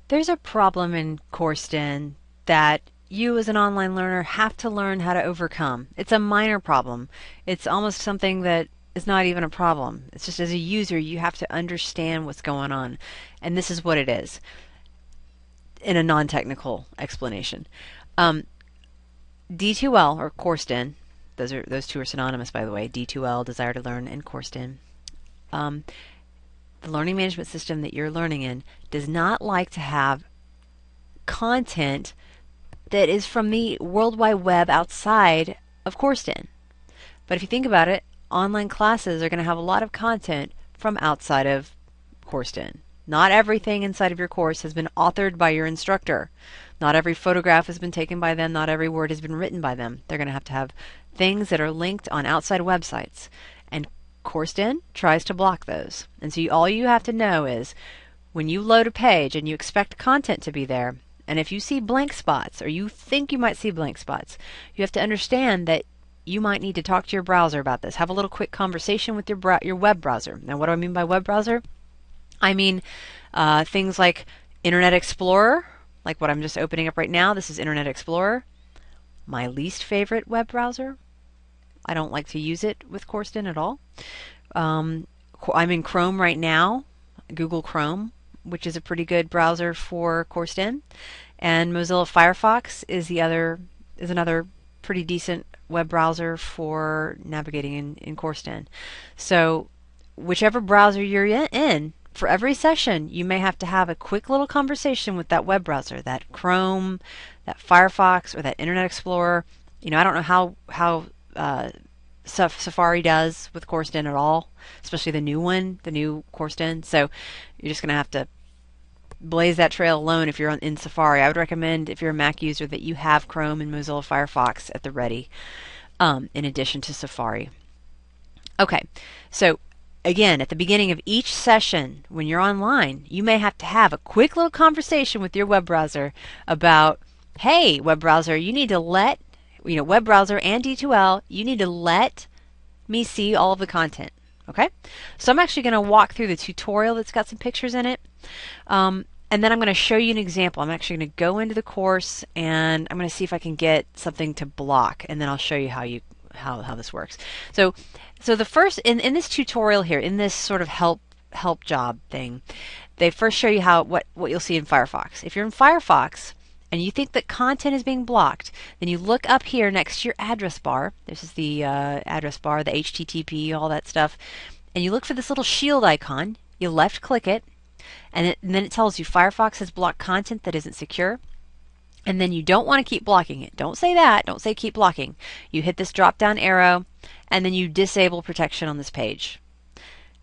There's a problem in Courseden that you as an online learner have to learn how to overcome. It's a minor problem. It's almost something that is not even a problem. It's just as a user, you have to understand what's going on. And this is what it is in a non-technical explanation. Um, D2L or Courseden, those two are synonymous, by the way. D2L, Desire to Learn, and Courseden. Um, the learning management system that you're learning in does not like to have content that is from the World Wide Web outside of Courseden. But if you think about it, online classes are going to have a lot of content from outside of Courseden. Not everything inside of your course has been authored by your instructor. Not every photograph has been taken by them. Not every word has been written by them. They're going to have things that are linked on outside websites. And Courseden tries to block those. And so all you have to know is when you load a page and you expect content to be there, and if you see blank spots or you think you might see blank spots, you have to understand that you might need to talk to your browser about this. Have a little quick conversation with your web browser. Now, what do I mean by web browser? I mean things like Internet Explorer, like what I'm just opening up right now. This is Internet Explorer, my least favorite web browser. I don't like to use it with Courseden at all. I'm in Chrome right now, Google Chrome, which is a pretty good browser for Courseden, and Mozilla Firefox is another pretty decent web browser for navigating in Courseden. So whichever browser you're in, for every session, you may have to have a quick little conversation with that web browser, that Chrome, that Firefox, or that Internet Explorer. You know, I don't know how Safari does with Courseden at all, especially the new one, the new Courseden. So you're just going to have to blaze that trail alone if you're in Safari. I would recommend, if you're a Mac user, that you have Chrome and Mozilla Firefox at the ready, in addition to Safari. Okay, so again, at the beginning of each session, when you're online, you may have to have a quick little conversation with your web browser about, hey, web browser, you need to let, web browser and D2L, you need to let me see all of the content. Okay, so I'm actually going to walk through the tutorial that's got some pictures in it, and then I'm going to show you an example. I'm actually going to go into the course and I'm going to see if I can get something to block, and then I'll show you how this works. So the first in this tutorial here, in this sort of help job thing, they first show you what you'll see in Firefox. If you're in Firefox and you think that content is being blocked, then you look up here next to your address bar. This is the address bar, the HTTP, all that stuff. And you look for this little shield icon. You left click it, and then it tells you Firefox has blocked content that isn't secure. And then you don't want to keep blocking it. Don't say that. Don't say keep blocking. You hit this drop down arrow, and then you disable protection on this page.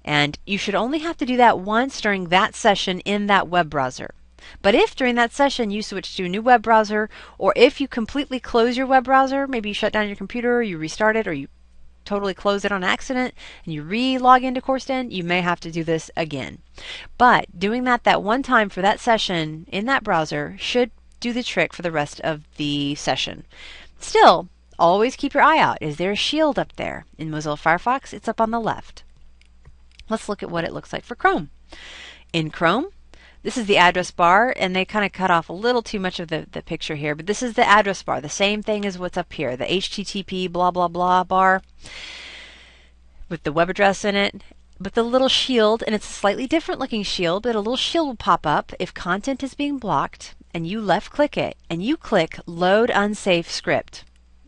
And you should only have to do that once during that session in that web browser. But if during that session you switch to a new web browser, or if you completely close your web browser, maybe you shut down your computer, you restart it, or you totally close it on accident, and you re-log into Courseden, you may have to do this again. But doing that one time for that session in that browser should do the trick for the rest of the session. Still, always keep your eye out. Is there a shield up there? In Mozilla Firefox, it's up on the left. Let's look at what it looks like for Chrome. In Chrome, this is the address bar, and they kind of cut off a little too much of the picture here, but this is the address bar, the same thing as what's up here, the HTTP blah blah blah bar with the web address in it. But the little shield, and it's a slightly different looking shield, but a little shield will pop up if content is being blocked, and you left click it, and you click Load Unsafe Script.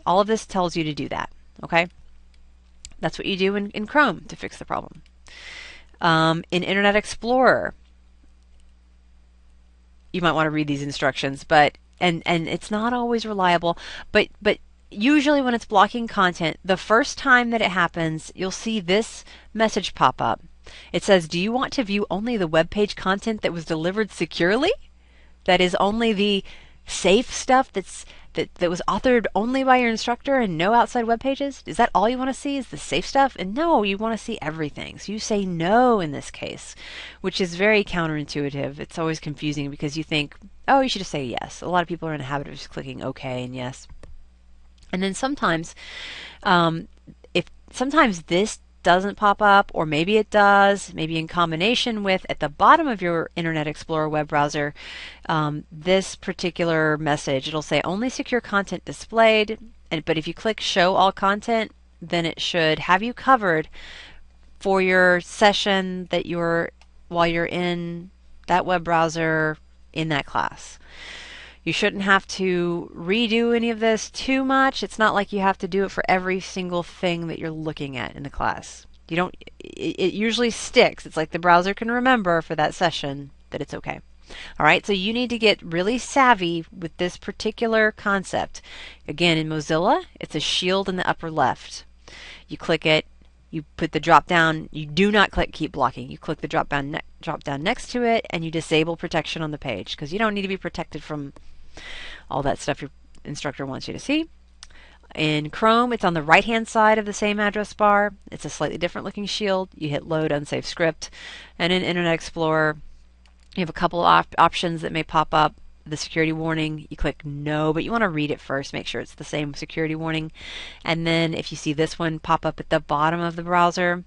All of this tells you to do that, okay? That's what you do in Chrome to fix the problem. In Internet Explorer, you might want to read these instructions, but and it's not always reliable, but usually when it's blocking content, the first time that it happens, you'll see this message pop up. It says, do you want to view only the web page content that was delivered securely? That is only the safe stuff that was authored only by your instructor and no outside web pages? Is that all you want to see, is the safe stuff? And no, you want to see everything. So you say no in this case, which is very counterintuitive. It's always confusing because you think, oh, you should just say yes. A lot of people are in the habit of just clicking OK and yes. And then sometimes, sometimes this doesn't pop up, or maybe it does, maybe in combination with at the bottom of your Internet Explorer web browser, this particular message. It'll say only secure content displayed, but if you click show all content, then it should have you covered for your session that while you're in that web browser in that class. You shouldn't have to redo any of this too much. It's not like you have to do it for every single thing that you're looking at in the class. You don't, it usually sticks. It's like the browser can remember for that session that it's okay. All right, so you need to get really savvy with this particular concept. Again, in Mozilla, it's a shield in the upper left. You click it, you put the drop down, you do not click keep blocking. You click the drop down next to it, and you disable protection on the page because you don't need to be protected from all that stuff your instructor wants you to see. In Chrome, it's on the right hand side of the same address bar. It's a slightly different looking shield. You hit load unsafe script. And in Internet Explorer, you have a couple of options that may pop up. The security warning, you click no, but you want to read it first, make sure it's the same security warning. And then if you see this one pop up at the bottom of the browser,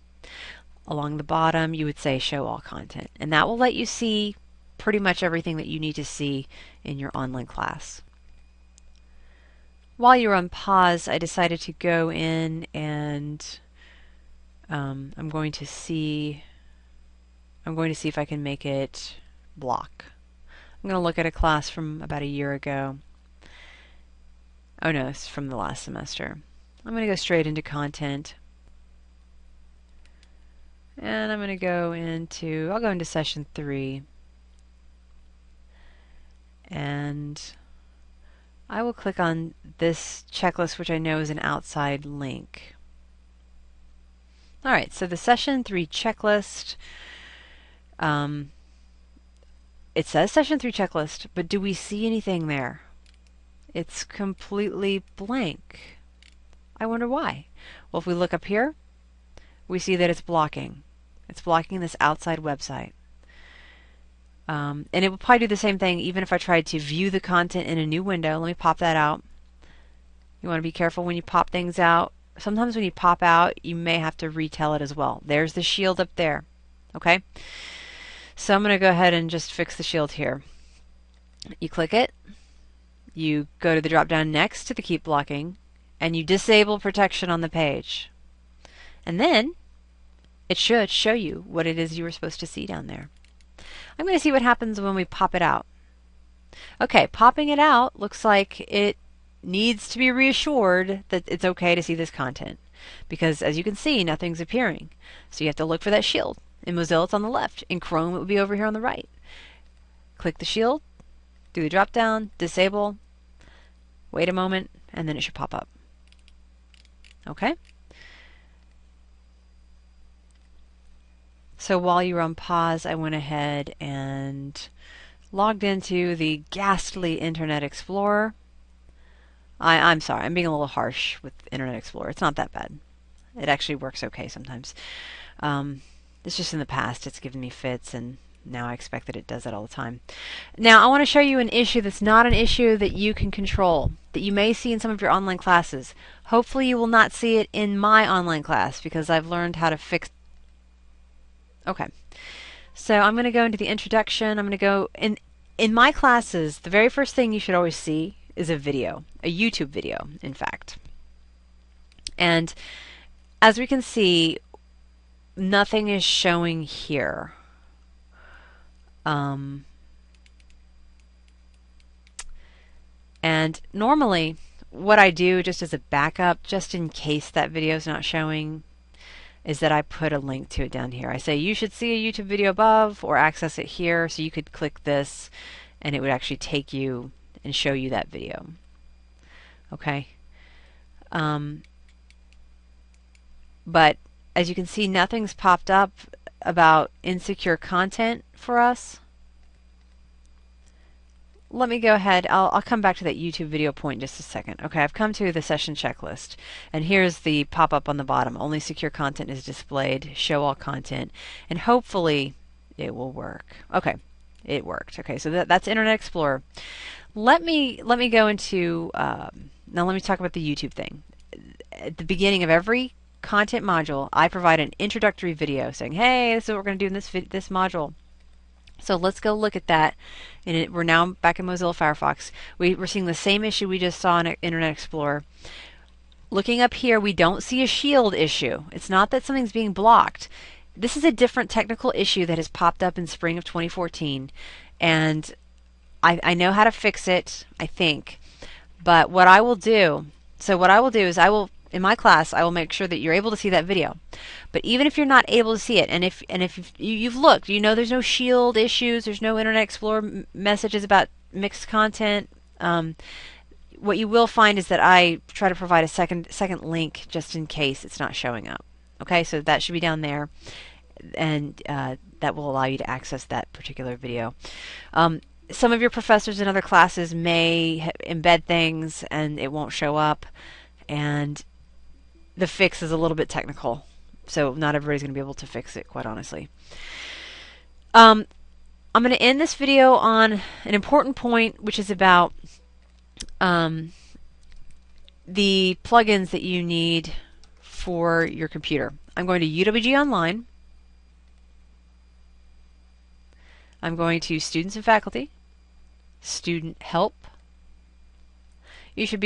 along the bottom, you would say show all content. And that will let you see pretty much everything that you need to see in your online class. While you're on pause, I decided to go in and I'm going to see if I can make it block. I'm going to look at a class from about a year ago. Oh no, it's from the last semester. I'm going to go straight into content. And I'm going to go into, I'll go into session 3. And I will click on this checklist, which I know is an outside link. Alright, so the session 3 checklist, it says session 3 checklist, but do we see anything there? It's completely blank. I wonder why. Well, if we look up here, we see that it's blocking. It's blocking this outside website. And it will probably do the same thing even if I tried to view the content in a new window. Let me pop that out. You want to be careful when you pop things out. Sometimes when you pop out, you may have to retell it as well. There's the shield up there. Okay? So I'm going to go ahead and just fix the shield here. You click it. You go to the drop down next to the keep blocking, and you disable protection on the page. And then it should show you what it is you were supposed to see down there. I'm going to see what happens when we pop it out. Okay, popping it out looks like it needs to be reassured that it's okay to see this content, because as you can see, nothing's appearing. So you have to look for that shield. In Mozilla, it's on the left. In Chrome, it would be over here on the right. Click the shield, do the drop down, disable, wait a moment, and then it should pop up. Okay? So while you were on pause, I went ahead and logged into the ghastly Internet Explorer. I'm sorry, I'm being a little harsh with Internet Explorer. It's not that bad. It actually works okay sometimes. It's just in the past it's given me fits, and now I expect that it does that all the time. Now I want to show you an issue that's not an issue that you can control, that you may see in some of your online classes. Hopefully you will not see it in my online class because I've learned how to fix. Okay, so I'm going to go into the introduction. I'm going to go in my classes. The very first thing you should always see is a video, a YouTube video, in fact. And as we can see, nothing is showing here. And normally, what I do just as a backup, just in case that video is not showing, is that I put a link to it down here. I say you should see a YouTube video above or access it here, so you could click this and it would actually take you and show you that video. Okay. But as you can see, nothing's popped up about insecure content for us. Let me go ahead. I'll come back to that YouTube video point in just a second. Okay, I've come to the session checklist, and here's the pop-up on the bottom. Only secure content is displayed. Show all content, and hopefully it will work. Okay, it worked. Okay, so that's Internet Explorer. Let me go into now. Let me talk about the YouTube thing. At the beginning of every content module, I provide an introductory video saying, hey, this is what we're going to do in this module. So let's go look at that. And we're now back in Mozilla Firefox. We're seeing the same issue we just saw in Internet Explorer. Looking up here, we don't see a shield issue. It's not that something's being blocked. This is a different technical issue that has popped up in spring of 2014. And I know how to fix it, I think. But what I will do, is in my class, I will make sure that you're able to see that video. But even if you're not able to see it, and if you've looked, you know there's no shield issues, there's no Internet Explorer messages about mixed content. What you will find is that I try to provide a second link just in case it's not showing up. Okay, so that should be down there, and that will allow you to access that particular video. Some of your professors in other classes may embed things and it won't show up, and the fix is a little bit technical, so not everybody's going to be able to fix it, quite honestly. I'm going to end this video on an important point, which is about the plugins that you need for your computer. I'm going to UWG Online. I'm going to Students and Faculty, Student Help. You should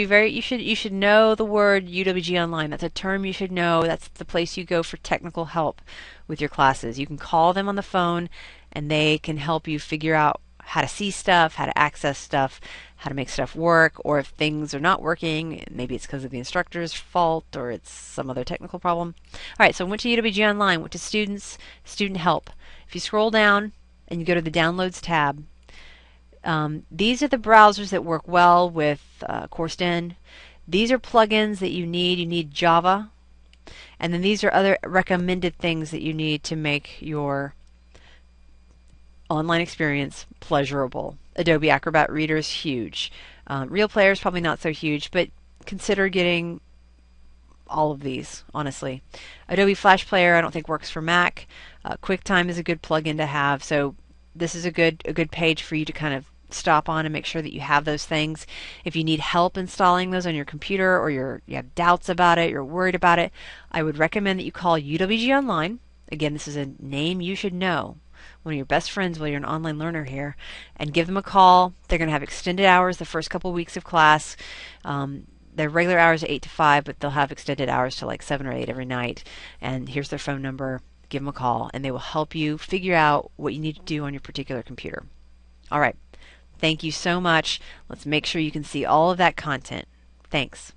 know the word UWG Online. That's a term you should know. That's the place you go for technical help with your classes. You can call them on the phone and they can help you figure out how to see stuff, how to access stuff, how to make stuff work, or if things are not working, maybe it's because of the instructor's fault or it's some other technical problem. Alright, so I went to UWG Online, went to Students, Student Help. If you scroll down and you go to the Downloads tab, these are the browsers that work well with CourseDen. These are plugins that you need. You need Java. And then these are other recommended things that you need to make your online experience pleasurable. Adobe Acrobat Reader is huge. Real Player is probably not so huge, but consider getting all of these, honestly. Adobe Flash Player I don't think works for Mac. QuickTime is a good plugin to have, so this is a good page for you to kind of stop on and make sure that you have those things. If you need help installing those on your computer, or you have doubts about it, you're worried about it, I would recommend that you call UWG Online. Again, this is a name you should know, one of your best friends while you're an online learner here, and give them a call. They're going to have extended hours the first couple weeks of class. Their regular hours are 8 to 5, but they'll have extended hours to like 7 or 8 every night. And here's their phone number. Give them a call, and they will help you figure out what you need to do on your particular computer. All right. Thank you so much. Let's make sure you can see all of that content. Thanks.